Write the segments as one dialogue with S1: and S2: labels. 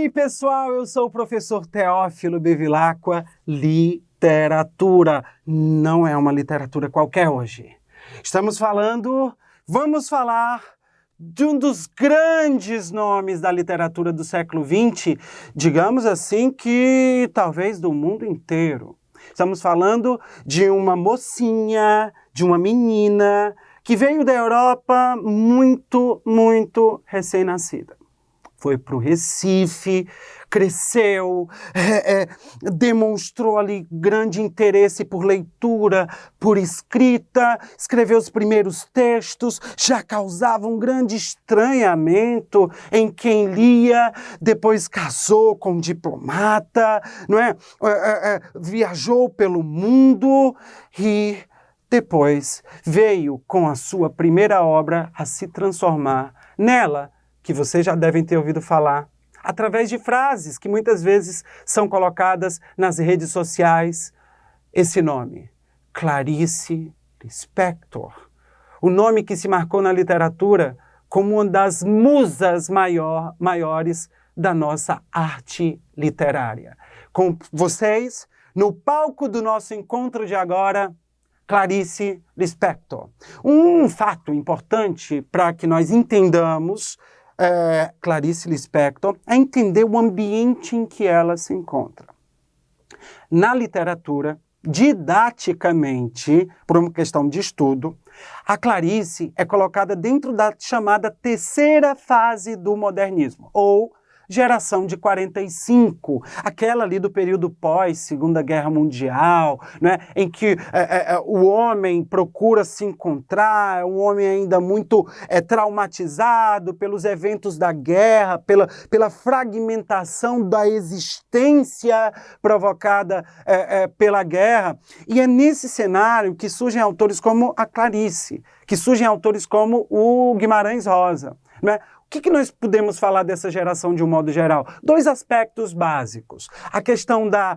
S1: aí, pessoal? Eu sou o professor Teófilo Bevilacqua, literatura. Não é uma literatura qualquer hoje. Vamos falar de um dos grandes nomes da literatura do século XX, digamos assim que talvez do mundo inteiro. Estamos falando de uma mocinha, de uma menina que veio da Europa muito recém-nascida. Foi para o Recife, cresceu, demonstrou ali grande interesse por leitura, por escrita, escreveu os primeiros textos, já causava um grande estranhamento em quem lia, depois casou com um diplomata, não é? Viajou pelo mundo e depois veio com a sua primeira obra a se transformar nela, que vocês já devem ter ouvido falar, através de frases que muitas vezes são colocadas nas redes sociais. Esse nome, Clarice Lispector, o nome que se marcou na literatura como uma das musas maiores da nossa arte literária. Com vocês, no palco do nosso encontro de agora, Clarice Lispector. Um fato importante para que nós entendamos Clarice Lispector é entender o ambiente em que ela se encontra. Na literatura, didaticamente, por uma questão de estudo, a Clarice é colocada dentro da chamada terceira fase do modernismo, ou geração de 45, aquela ali do período pós-Segunda Guerra Mundial, né, em que o homem procura se encontrar, um homem ainda muito traumatizado pelos eventos da guerra, pela fragmentação da existência provocada pela guerra. E é nesse cenário que surgem autores como a Clarice, que surgem autores como o Guimarães Rosa, né? O que nós podemos falar dessa geração de um modo geral? Dois aspectos básicos. A questão da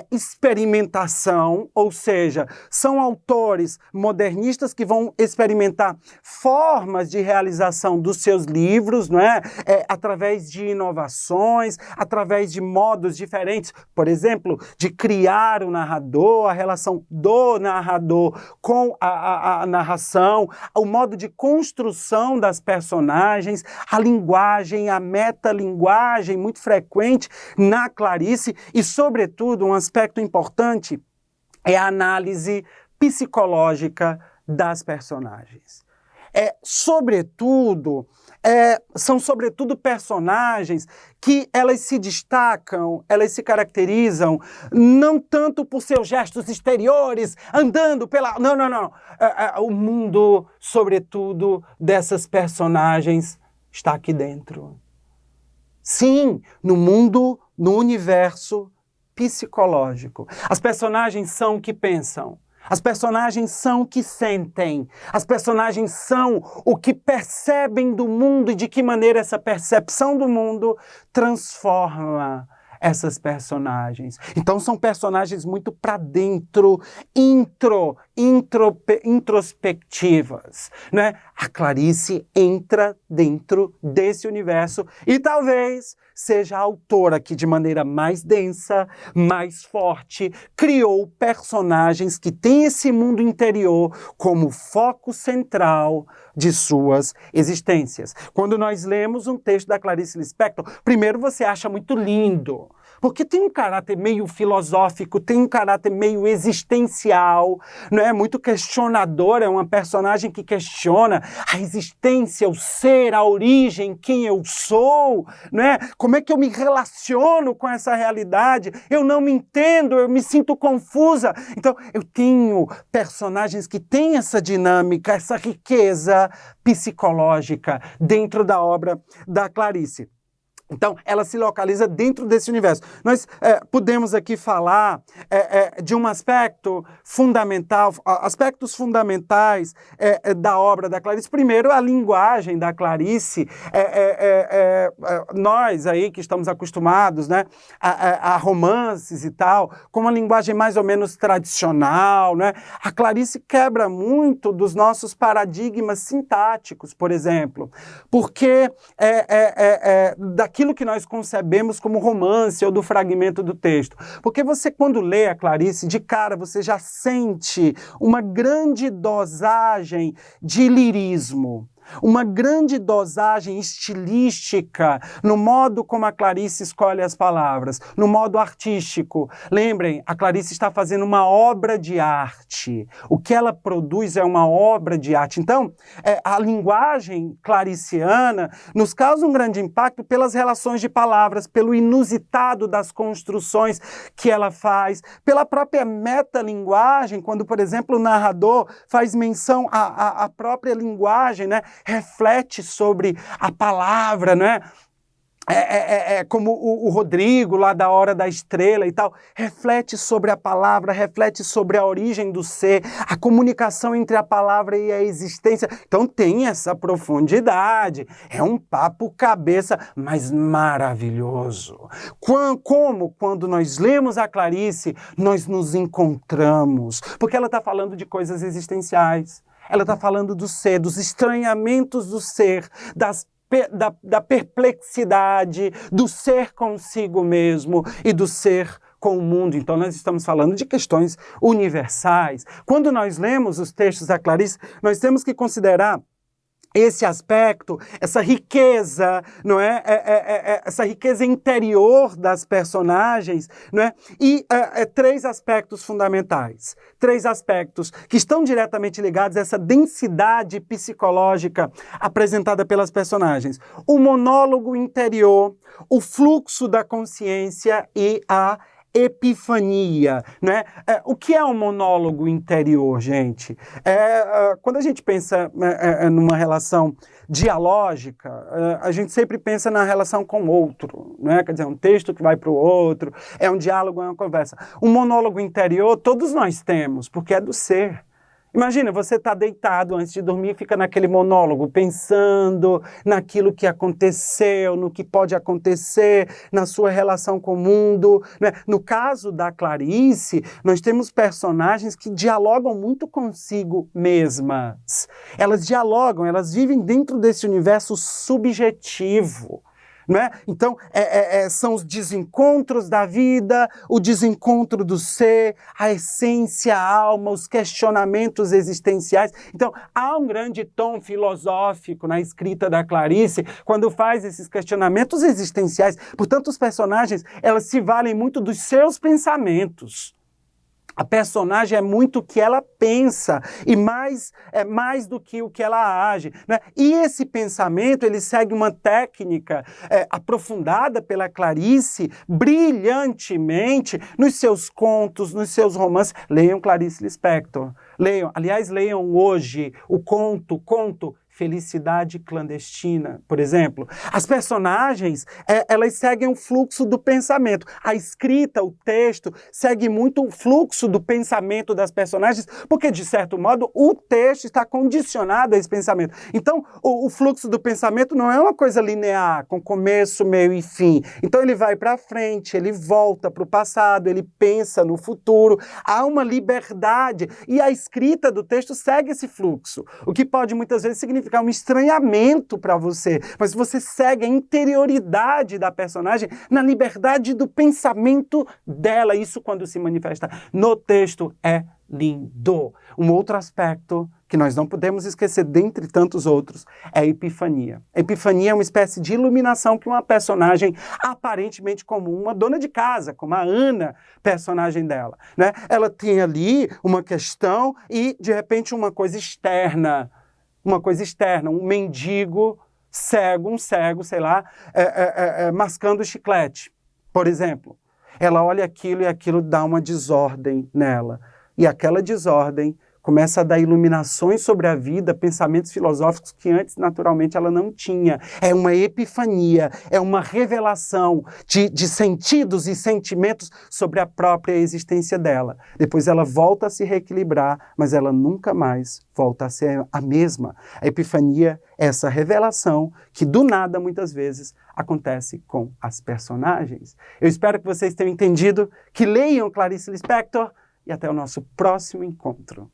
S1: experimentação, ou seja, são autores modernistas que vão experimentar formas de realização dos seus livros, não é? Através de inovações, através de modos diferentes, por exemplo, de criar o narrador, a relação do narrador com a narração, o modo de construção das personagens, a linguagem, a metalinguagem muito frequente na Clarice e, sobretudo, um aspecto importante é a análise psicológica das personagens. São sobretudo personagens que elas se destacam, elas se caracterizam não tanto por seus gestos exteriores, andando pela... Não. O mundo, sobretudo, dessas personagens está aqui dentro. Sim, no mundo, no universo psicológico. As personagens são o que pensam. As personagens são o que sentem. As personagens são o que percebem do mundo e de que maneira essa percepção do mundo transforma essas personagens. Então são personagens muito para dentro, introspectivas, né? A Clarice entra dentro desse universo e talvez seja a autora que de maneira mais densa, mais forte, criou personagens que têm esse mundo interior como foco central de suas existências. Quando nós lemos um texto da Clarice Lispector, primeiro você acha muito lindo, porque tem um caráter meio filosófico, tem um caráter meio existencial, não é? Muito questionador, é uma personagem que questiona a existência, o ser, a origem, quem eu sou, não é? Como é que eu me relaciono com essa realidade? Eu não me entendo, eu me sinto confusa. Então, eu tenho personagens que têm essa dinâmica, essa riqueza psicológica dentro da obra da Clarice. Então, ela se localiza dentro desse universo. Nós podemos aqui falar de um aspecto fundamental, aspectos fundamentais da obra da Clarice. Primeiro, a linguagem da Clarice. Nós aí que estamos acostumados, né, a romances e tal, com uma linguagem mais ou menos tradicional, né? A Clarice quebra muito dos nossos paradigmas sintáticos, por exemplo, porque daqui daquilo que nós concebemos como romance ou do fragmento do texto. Porque você, quando lê a Clarice, de cara você já sente uma grande dosagem de lirismo, uma grande dosagem estilística no modo como a Clarice escolhe as palavras, no modo artístico. Lembrem, a Clarice está fazendo uma obra de arte. O que ela produz é uma obra de arte. Então, a linguagem clariciana nos causa um grande impacto pelas relações de palavras, pelo inusitado das construções que ela faz, pela própria metalinguagem, quando, por exemplo, o narrador faz menção à própria linguagem, né? Reflete sobre a palavra, né? Como o Rodrigo, lá da Hora da Estrela e tal, reflete sobre a palavra, reflete sobre a origem do ser, a comunicação entre a palavra e a existência. Então tem essa profundidade. É um papo cabeça, mas maravilhoso. Como quando nós lemos a Clarice, nós nos encontramos, porque ela está falando de coisas existenciais. Ela está falando do ser, dos estranhamentos do ser, da perplexidade, do ser consigo mesmo e do ser com o mundo. Então nós estamos falando de questões universais. Quando nós lemos os textos da Clarice, nós temos que considerar esse aspecto, essa riqueza, não é? Essa riqueza interior das personagens, não é? E três aspectos fundamentais, três aspectos que estão diretamente ligados a essa densidade psicológica apresentada pelas personagens. O monólogo interior, o fluxo da consciência e a epifania, né? O que é um monólogo interior, gente? Quando a gente pensa numa relação dialógica, a gente sempre pensa na relação com o outro, né? Quer dizer, um texto que vai para o outro, é um diálogo, é uma conversa. Um monólogo interior todos nós temos, porque é do ser. Imagina, você está deitado antes de dormir e fica naquele monólogo, pensando naquilo que aconteceu, no que pode acontecer, na sua relação com o mundo, né? No caso da Clarice, nós temos personagens que dialogam muito consigo mesmas. Elas dialogam, elas vivem dentro desse universo subjetivo. Não é? Então, são os desencontros da vida, o desencontro do ser, a essência, a alma, os questionamentos existenciais. Então, há um grande tom filosófico na escrita da Clarice, quando faz esses questionamentos existenciais. Portanto, os personagens, elas se valem muito dos seus pensamentos. A personagem é muito o que ela pensa e mais do que o que ela age, né? E esse pensamento, ele segue uma técnica aprofundada pela Clarice brilhantemente nos seus contos, nos seus romances. Leiam Clarice Lispector. Leiam hoje o conto Felicidade Clandestina, por exemplo. As personagens, elas seguem o fluxo do pensamento. A escrita, o texto, segue muito o fluxo do pensamento das personagens, porque, de certo modo, o texto está condicionado a esse pensamento. Então, o fluxo do pensamento não é uma coisa linear, com começo, meio e fim. Então, ele vai para frente, ele volta para o passado, ele pensa no futuro. Há uma liberdade. E a escrita do texto segue esse fluxo, o que pode, muitas vezes, significar um estranhamento para você, mas você segue a interioridade da personagem na liberdade do pensamento dela. Isso, quando se manifesta no texto, é lindo. Um outro aspecto que nós não podemos esquecer, dentre tantos outros, é a epifania. A epifania é uma espécie de iluminação que uma personagem aparentemente comum, uma dona de casa, como a Ana, personagem dela, né? Ela tem ali uma questão e, de repente, uma coisa externa, um mendigo cego, sei lá, mascando chiclete, por exemplo. Ela olha aquilo e aquilo dá uma desordem nela. E aquela desordem começa a dar iluminações sobre a vida, pensamentos filosóficos que antes, naturalmente, ela não tinha. É uma epifania, é uma revelação de sentidos e sentimentos sobre a própria existência dela. Depois ela volta a se reequilibrar, mas ela nunca mais volta a ser a mesma. A epifania é essa revelação que, do nada, muitas vezes, acontece com as personagens. Eu espero que vocês tenham entendido, que leiam Clarice Lispector e até o nosso próximo encontro.